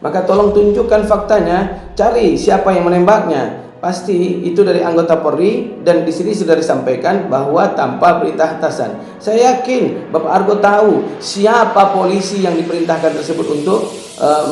Maka tolong tunjukkan faktanya, cari siapa yang menembaknya. Pasti itu dari anggota Polri, dan di sini sudah disampaikan bahwa tanpa perintah atasan. Saya yakin Bapak Argo tahu siapa polisi yang diperintahkan tersebut untuk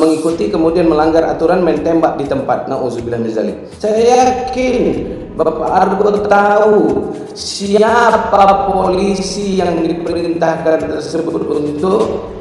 mengikuti kemudian melanggar aturan main tembak di tempat. Nauzubillah min zalik. Saya yakin Bapak Argo tahu siapa polisi yang diperintahkan tersebut untuk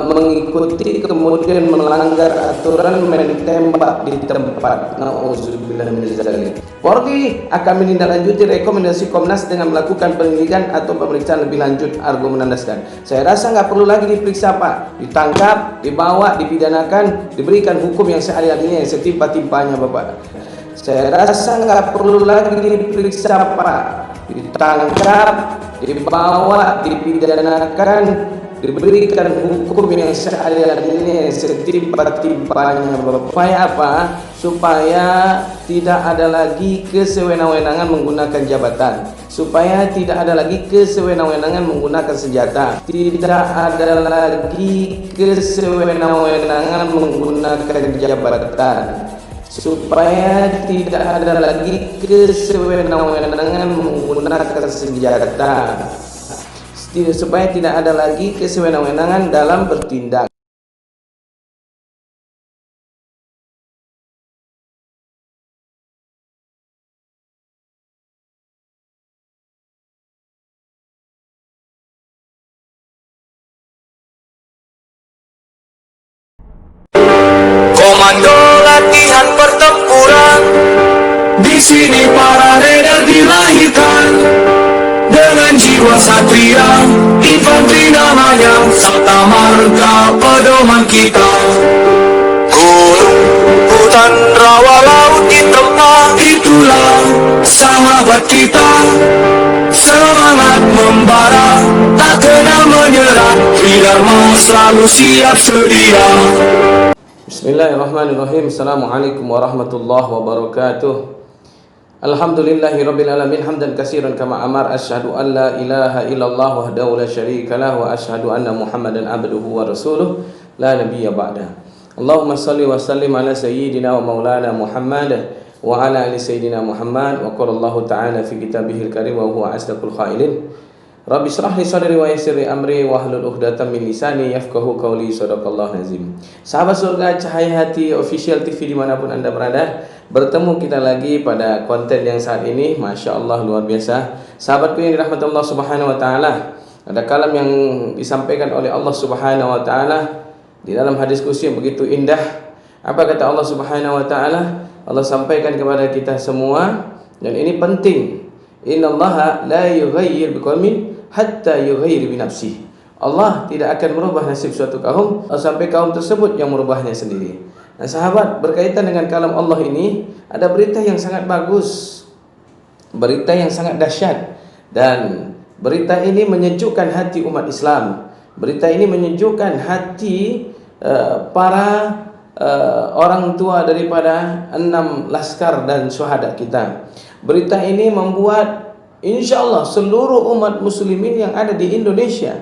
mengikuti kemudian melanggar aturan main tembak di tempat. Nauzubillah min zalik. Polri akan menindaklanjuti rekomendasi Komnas dengan melakukan penyelidikan atau pemeriksaan lebih lanjut. Argo menandaskan. Saya rasa nggak perlu lagi diperiksa Pak, ditangkap, dibawa, dipidanakan, diberikan hukum yang seadil-adilnya, yang setimpa-timpanya Bapak. Saya rasa nggak perlu lagi diperiksa Pak, ditangkap, dibawa, dipidanakan, diberikan hukum yang seadil-adilnya, setimpa-timpanya. Supaya apa? Supaya tidak ada lagi kesewenang-wenangan menggunakan jabatan, supaya tidak ada lagi kesewenang-wenangan menggunakan senjata, tidak ada lagi kesewenang-wenangan menggunakan jabatan, supaya tidak ada lagi kesewenang-wenangan menggunakan senjata, supaya tidak ada lagi kesewenang-wenangan dalam bertindak. Komando latihan pertempuran, di sini para raider dilahirkan dengan jiwa satria, infanteri namanya, Sabta Marga pedoman kita. Gunung, hutan, rawa, laut di tempat itulah sahabat kita. Semangat membara, tak kenal menyerah, Tridharma selalu siap sedia. Bismillahirrahmanirrahim. Assalamualaikum warahmatullahi wabarakatuh. Alhamdulillahirabbil alamin, hamdan katsiran kama amar. Asyhadu an la ilaha illallah wahdahu la syarikalah, wa asyhadu anna Muhammadan abduhu wa rasuluh la nabiyya ba'da. Allahumma shalli wa sallim ala sayyidina wa maulana Muhammad wa ala ali sayyidina Muhammad. Wa qala Allah ta'ala fi kitabihil karim wa huwa asdaqul qailin. Rabbi shrah li sadri wa yassir li amri wahlul 'uqdatam min lisani yafqahu qawli. Shadaqallahu azim. Sahabat surga Cahaya Hati Official TV dimanapun Anda berada, bertemu kita lagi pada konten yang saat ini, Masya Allah, luar biasa. Sahabatku yang dirahmati Allah Subhanahu wa Ta'ala, ada kalam yang disampaikan oleh Allah Subhanahu wa Ta'ala di dalam hadis qudsi yang begitu indah. Apa kata Allah Subhanahu wa Ta'ala? Allah sampaikan kepada kita semua, dan ini penting. Innallaha la yughayyir biqaumin hatta yughayyir bi nafsihi. Allah tidak akan merubah nasib suatu kaum sampai kaum tersebut yang merubahnya sendiri. Nah, sahabat, berkaitan dengan kalam Allah ini ada berita yang sangat bagus, berita yang sangat dahsyat, dan berita ini menyejukkan hati umat Islam. Berita ini menyejukkan hati para orang tua daripada 6 laskar dan syuhada kita. Berita ini membuat insya Allah seluruh umat muslimin yang ada di Indonesia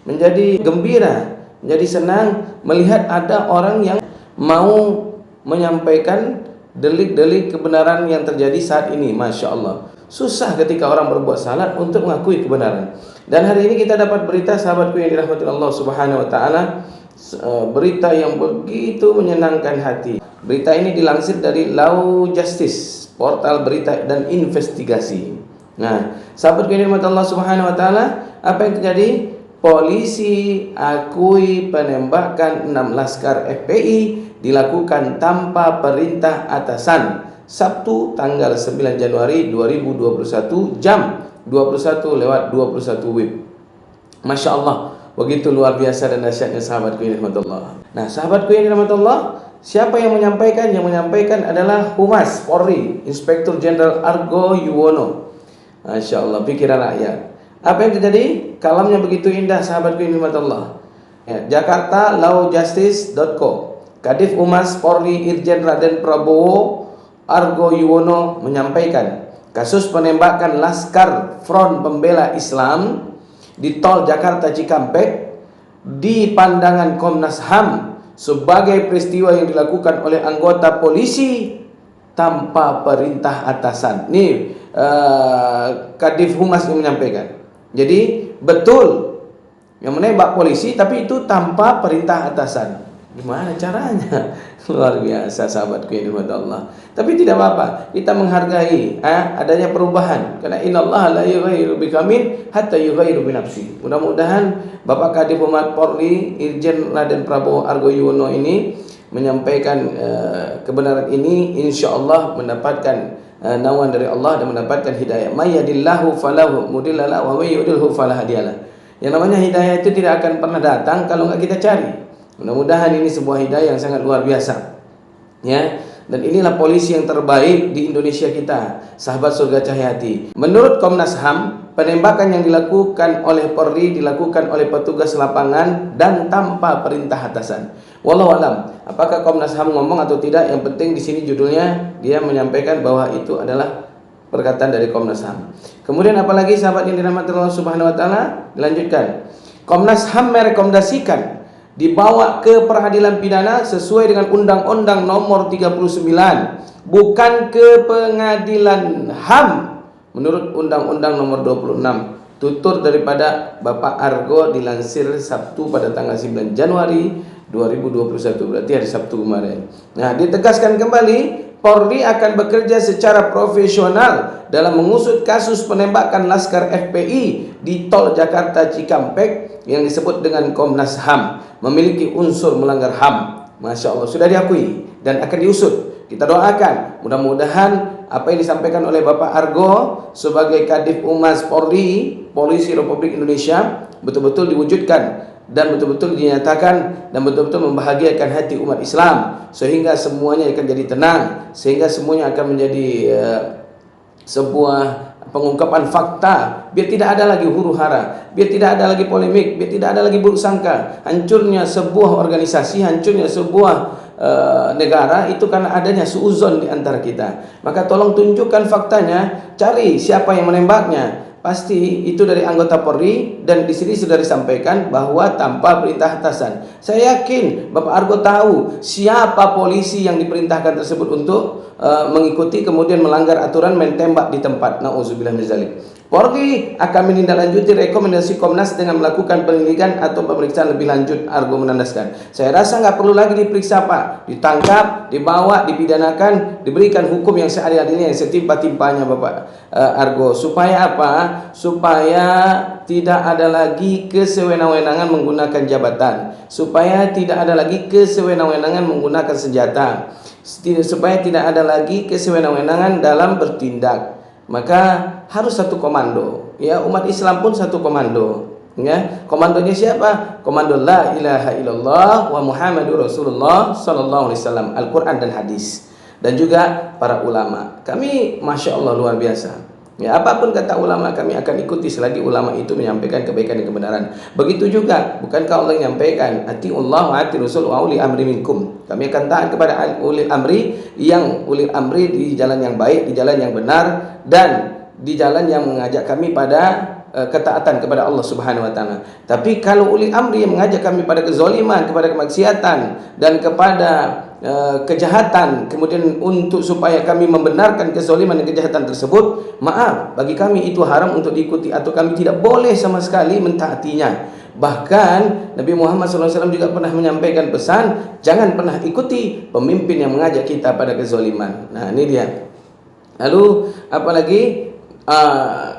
menjadi gembira, menjadi senang melihat ada orang yang mau menyampaikan delik-delik kebenaran yang terjadi saat ini. Masya Allah, susah ketika orang berbuat salah untuk mengakui kebenaran. Dan hari ini kita dapat berita, sahabatku yang dirahmati Allah Subhanahu wa Ta'ala, berita yang begitu menyenangkan hati. Berita ini dilansir dari Law Justice, portal berita dan investigasi. Nah, sahabatku yang dirahmati Allah Subhanahu wa Ta'ala, apa yang terjadi? Polisi akui penembakan 6 laskar FPI dilakukan tanpa perintah atasan. Sabtu tanggal 9 Januari 2021 jam 21:21 WIB. Masya Allah, begitu luar biasa dan dahsyatnya sahabatku yang dirahmati Allah. Nah, sahabatku yang dirahmati Allah, siapa yang menyampaikan? Yang menyampaikan adalah Humas Polri, Inspektur Jenderal Argo Yuwono. Masya Allah, pikiran rakyat. Apa yang terjadi? Kalamnya begitu indah, sahabatku yang dirahmati Allah. Ya, Jakarta lawjustice.co. Kadif Humas Polri Irjen Raden Prabowo Argo Yuwono menyampaikan, kasus penembakan Laskar Front Pembela Islam di Tol Jakarta Cikampek di pandangan Komnas HAM sebagai peristiwa yang dilakukan oleh anggota polisi tanpa perintah atasan. Ini Kadif Humas yang menyampaikan. Jadi betul yang menembak polisi, tapi itu tanpa perintah atasan. Gimana caranya? Luar biasa sahabatku yang dirahmati Allah. Tapi tidak apa-apa, kita menghargai adanya perubahan. Karena innallaha la yughayyiru biqaumin hatta yughayyiru bi nafsi. Mudah-mudahan Bapak Kadif Humas Polri Irjen Raden Prabowo Argoyono ini menyampaikan kebenaran ini, insyaallah mendapatkan naungan dari Allah dan mendapatkan hidayah. May yahdihillahu falahu mudhillalah wa may yudhlilhu fala hadiyalah. Yang namanya hidayah itu tidak akan pernah datang kalau enggak kita cari. Mudah-mudahan ini sebuah hidayah yang sangat luar biasa. Ya, dan inilah polisi yang terbaik di Indonesia kita, sahabat surga Cahyati. Menurut Komnas HAM, penembakan yang dilakukan oleh Polri dilakukan oleh petugas lapangan dan tanpa perintah atasan. Wallahu alam, apakah Komnas HAM ngomong atau tidak, yang penting di sini judulnya dia menyampaikan bahwa itu adalah perkataan dari Komnas HAM. Kemudian apalagi sahabat yang dirahmati Allah Subhanahu wa taala, dilanjutkan. Komnas HAM merekomendasikan dibawa ke peradilan pidana sesuai dengan Undang-Undang Nomor 39, bukan ke pengadilan HAM menurut Undang-Undang Nomor 26. Tutur daripada Bapak Argo dilansir Sabtu pada tanggal 9 Januari 2021, berarti hari Sabtu kemarin. Nah, ditegaskan kembali Polri akan bekerja secara profesional dalam mengusut kasus penembakan Laskar FPI di Tol Jakarta Cikampek yang disebut dengan Komnas HAM memiliki unsur melanggar HAM. Masya Allah, sudah diakui dan akan diusut. Kita doakan mudah-mudahan apa yang disampaikan oleh Bapak Argo sebagai Kadif Humas Polri, Polisi Republik Indonesia, betul-betul diwujudkan dan betul-betul dinyatakan dan betul-betul membahagiakan hati umat Islam, sehingga semuanya akan jadi tenang, sehingga semuanya akan menjadi sebuah pengungkapan fakta, biar tidak ada lagi huru-hara, biar tidak ada lagi polemik, biar tidak ada lagi buruk sangka. Hancurnya sebuah organisasi, hancurnya sebuah negara itu karena adanya suuzon di antara kita. Maka tolong tunjukkan faktanya, cari siapa yang menembaknya. Pasti itu dari anggota Polri, dan di sini sudah disampaikan bahwa tanpa perintah atasan. Saya yakin Bapak Argo tahu siapa polisi yang diperintahkan tersebut untuk mengikuti kemudian melanggar aturan main tembak di tempat. Nauzubillah min dzalik. Polri akan menindaklanjuti rekomendasi Komnas dengan melakukan penyelidikan atau pemeriksaan lebih lanjut. Argo menandaskan. Saya rasa nggak perlu lagi diperiksa Pak, ditangkap, dibawa, dipidanakan, diberikan hukum yang seadil-adilnya, yang setimpa-timpanya Bapak Argo. Supaya apa? Supaya tidak ada lagi kesewenang-wenangan menggunakan jabatan, supaya tidak ada lagi kesewenang-wenangan menggunakan senjata, supaya tidak ada lagi kesewenang-wenangan dalam bertindak. Maka harus satu komando, ya, umat Islam pun satu komando, ya. Komandonya siapa? Komando la ilaha illallah wa Muhammadur Rasulullah sallallahu alaihi wasallam, Al-Qur'an dan hadis, dan juga para ulama. Kami Masya Allah luar biasa. Ya, apapun kata ulama kami akan ikuti selagi ulama itu menyampaikan kebaikan dan kebenaran. Begitu juga, bukankah Allah yang menyampaikan atiullah wa ati rasul wa uli amri minkum. Kami akan taat kepada uli amri, yang uli amri di jalan yang baik, di jalan yang benar, dan di jalan yang mengajak kami pada ketaatan kepada Allah Subhanahu wa taala. Tapi kalau uli amri yang mengajak kami pada kezaliman, kepada kemaksiatan dan kepada kejahatan, kemudian untuk supaya kami membenarkan kezaliman dan kejahatan tersebut, maaf, bagi kami itu haram untuk diikuti, atau kami tidak boleh sama sekali mentaatinya. Bahkan Nabi Muhammad SAW juga pernah menyampaikan pesan, jangan pernah ikuti pemimpin yang mengajak kita pada kezaliman. Nah, ini dia. Lalu apalagi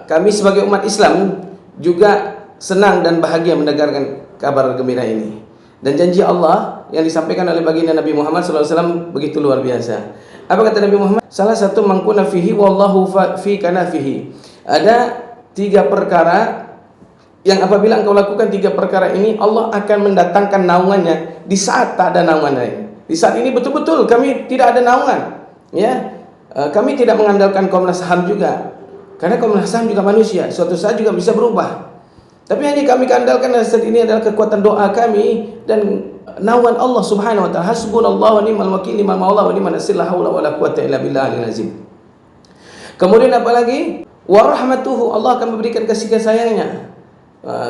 kami sebagai umat Islam juga senang dan bahagia mendengarkan kabar gembira ini. Dan janji Allah yang disampaikan oleh baginda Nabi Muhammad SAW begitu luar biasa. Apa kata Nabi Muhammad? Salah satu mangkuna fihi wallahu fi kana fihi. Ada 3 perkara yang apabila engkau lakukan 3 perkara ini, Allah akan mendatangkan naungannya di saat tak ada naungan lain. Di saat ini betul-betul kami tidak ada naungan, ya. Kami tidak mengandalkan Komnas HAM juga, karena Komnas HAM juga manusia, suatu saat juga bisa berubah. Tapi yang kami andalkan saat ini adalah kekuatan doa kami dan naungan Allah Subhanahu wa taala. Hasbunallahu wa ni'mal wakil, ni'mal maula wa ni'man nasir, la haula wala quwwata illa billahil azim. Kemudian apa lagi? Wa rahmatuhu, Allah akan memberikan kasih sayangnya.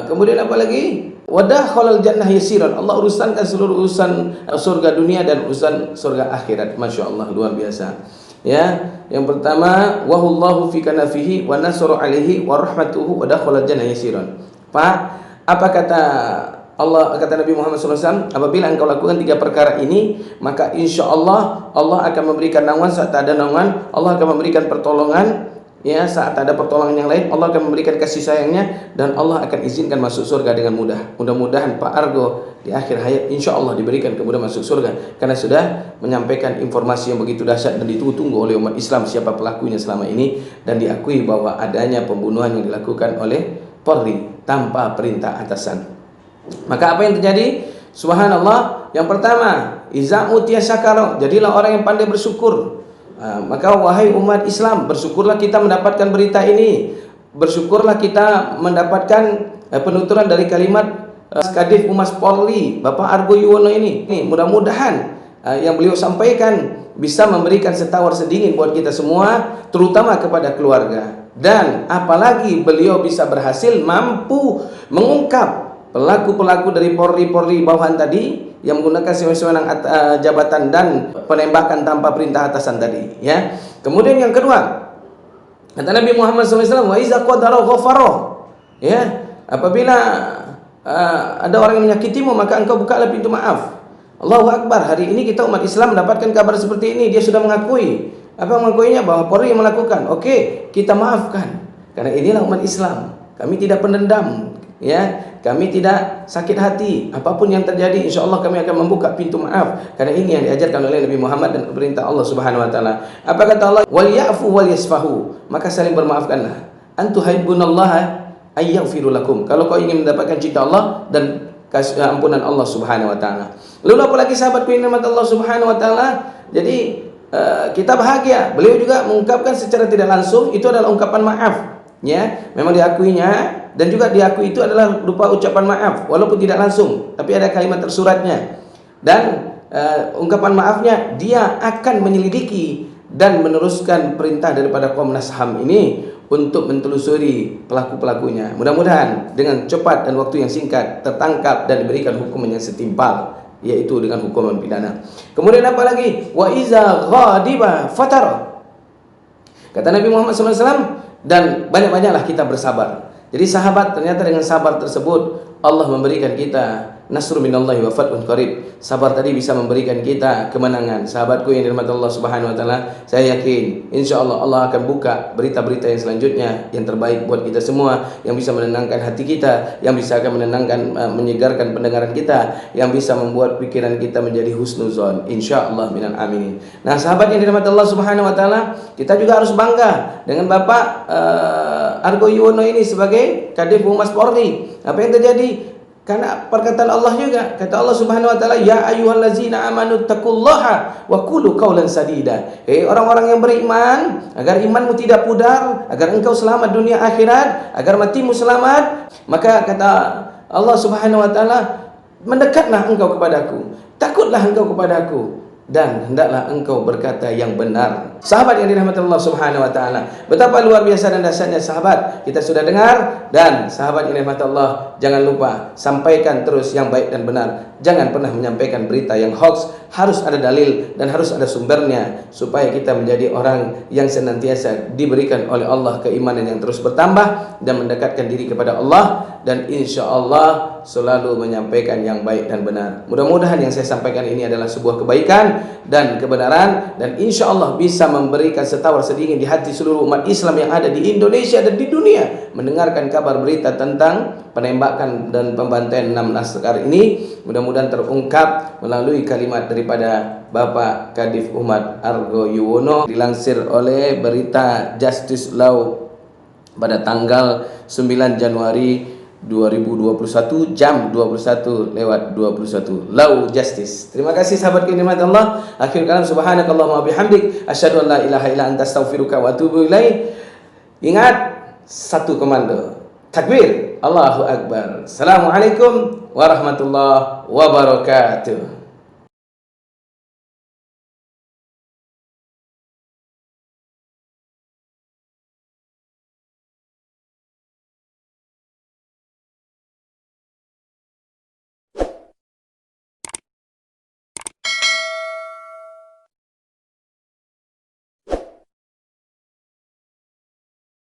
Kemudian apa lagi? Wadakhalal jannah yasiran. Allah urusankan seluruh urusan surga dunia dan urusan surga akhirat. Masya Allah, luar biasa. Ya, yang pertama, wahullahu fi kanafihi wa nasru alaihi wa rahmatuhu wa dakhalal jannah yasiran. Pak, apa kata Allah, kata Nabi Muhammad SAW, apabila engkau lakukan 3 perkara ini, maka insya Allah Allah akan memberikan naungan saat ada naungan, Allah akan memberikan pertolongan, ya, saat ada pertolongan yang lain, Allah akan memberikan kasih sayangnya, dan Allah akan izinkan masuk surga dengan mudah. Mudah-mudahan Pak Argo di akhir hayat insya Allah diberikan kemudahan masuk surga, karena sudah menyampaikan informasi yang begitu dahsyat dan ditunggu oleh umat Islam siapa pelakunya selama ini, dan diakui bahwa adanya pembunuhan yang dilakukan oleh Polri tanpa perintah atasan. Maka apa yang terjadi? Subhanallah. Yang pertama, iza utiya syakara, jadilah orang yang pandai bersyukur. Maka wahai umat Islam, bersyukurlah kita mendapatkan berita ini. Bersyukurlah kita mendapatkan penuturan dari kalimat Kadif Humas Polri Bapak Argo Yuwono ini. Mudah-mudahan yang beliau sampaikan bisa memberikan setawar sedingin buat kita semua, terutama kepada keluarga. Dan apalagi beliau bisa berhasil mampu mengungkap pelaku-pelaku dari Polri bawahan tadi yang menggunakan sewenang-wenang jabatan dan penembakan tanpa perintah atasan tadi, ya. Kemudian yang kedua, kata Nabi Muhammad SAW, wa iza qadara ghafara, ya, apabila ada orang yang menyakitimu maka engkau bukalah pintu maaf. Allahu Akbar. Hari ini kita umat Islam mendapatkan kabar seperti ini. Dia sudah mengakui. Apa mengakuinya? Bahwa Polri yang melakukan. Oke, kita maafkan. Karena inilah umat Islam. Kami tidak pendendam, ya. Kami tidak sakit hati. Apapun yang terjadi, insya Allah kami akan membuka pintu maaf. Karena ini yang diajarkan oleh Nabi Muhammad dan perintah Allah Subhanahu Wa Taala. Apa kata Allah? Wal ya'fu wal yasfahu. Maka saling bermaafkanlah. Antuhibbunallaha ayyaghfiru lakum. Kalau kau ingin mendapatkan cinta Allah dan ampunan Allah Subhanahu Wa Taala. Lalu apalagi sahabat nikmat Allah Subhanahu Wa Taala. Jadi kita bahagia. Beliau juga mengungkapkan secara tidak langsung itu adalah ungkapan maaf, ya. Memang diakuinya dan juga diakui itu adalah berupa ucapan maaf walaupun tidak langsung, tapi ada kalimat tersuratnya. Dan ungkapan maafnya dia akan menyelidiki dan meneruskan perintah daripada Komnas HAM ini untuk mentelusuri pelaku-pelakunya. Mudah-mudahan dengan cepat dan waktu yang singkat tertangkap dan diberikan hukuman yang setimpal, yaitu dengan hukuman pidana. Kemudian apa lagi? Wa iza ghadiba fatara. Kata Nabi Muhammad SAW, dan banyak-banyaklah kita bersabar. Jadi sahabat, ternyata dengan sabar tersebut Allah memberikan kita nasrun minallahi wa fathun qarib. Sabar tadi bisa memberikan kita kemenangan. Sahabatku yang dirahmati Allah Subhanahu Wa Taala, saya yakin insyaallah Allah akan buka berita-berita yang selanjutnya yang terbaik buat kita semua, yang bisa menenangkan hati kita, yang bisa akan menenangkan, menyegarkan pendengaran kita, yang bisa membuat pikiran kita menjadi husnuzon, insyaallah minal aminin. Nah, sahabat yang dirahmati Allah Subhanahu Wa Taala, kita juga harus bangga dengan Bapak Argo Yuwono ini sebagai Kadif Humas Polri. Apa yang terjadi? Karena perkataan Allah juga, kata Allah Subhanahu Wa Taala, ya ayyuhallazina amanu taqullaha wa qulu qawlan sadida. Orang-orang yang beriman, agar imanmu tidak pudar, agar engkau selamat dunia akhirat, agar matimu selamat, maka kata Allah Subhanahu Wa Taala, mendekatlah engkau kepadaku, takutlah engkau kepadaku, dan hendaklah engkau berkata yang benar. Sahabat yang dirahmati Allah Subhanahu Wa Taala, betapa luar biasa dan dahsyatnya sahabat. Kita sudah dengar, dan sahabat yang dirahmati Allah, jangan lupa sampaikan terus yang baik dan benar. Jangan pernah menyampaikan berita yang hoax. Harus ada dalil dan harus ada sumbernya, supaya kita menjadi orang yang senantiasa diberikan oleh Allah keimanan yang terus bertambah dan mendekatkan diri kepada Allah, dan insya Allah selalu menyampaikan yang baik dan benar. Mudah-mudahan yang saya sampaikan ini adalah sebuah kebaikan dan kebenaran, dan insya Allah bisa memberikan setawar sedingin di hati seluruh umat Islam yang ada di Indonesia dan di dunia mendengarkan kabar berita tentang penembakan dan pembantaian 6 laskar ini. Mudah-mudahan terungkap melalui kalimat daripada Bapak Kadif Humas Argo Yuwono, dilansir oleh berita Justice Law pada tanggal 9 Januari 2021 jam 21:21. Law Justice. Terima kasih sahabat nikmat Allah. Akhir kalam, subhanakallahumma bihamdik, asyhadu an la ilaha illa anta astaghfiruka wa atubu ilaik. Ingat, satu komando. Takbir, Allahu Akbar. Assalamualaikum warahmatullahi wabarakatuh.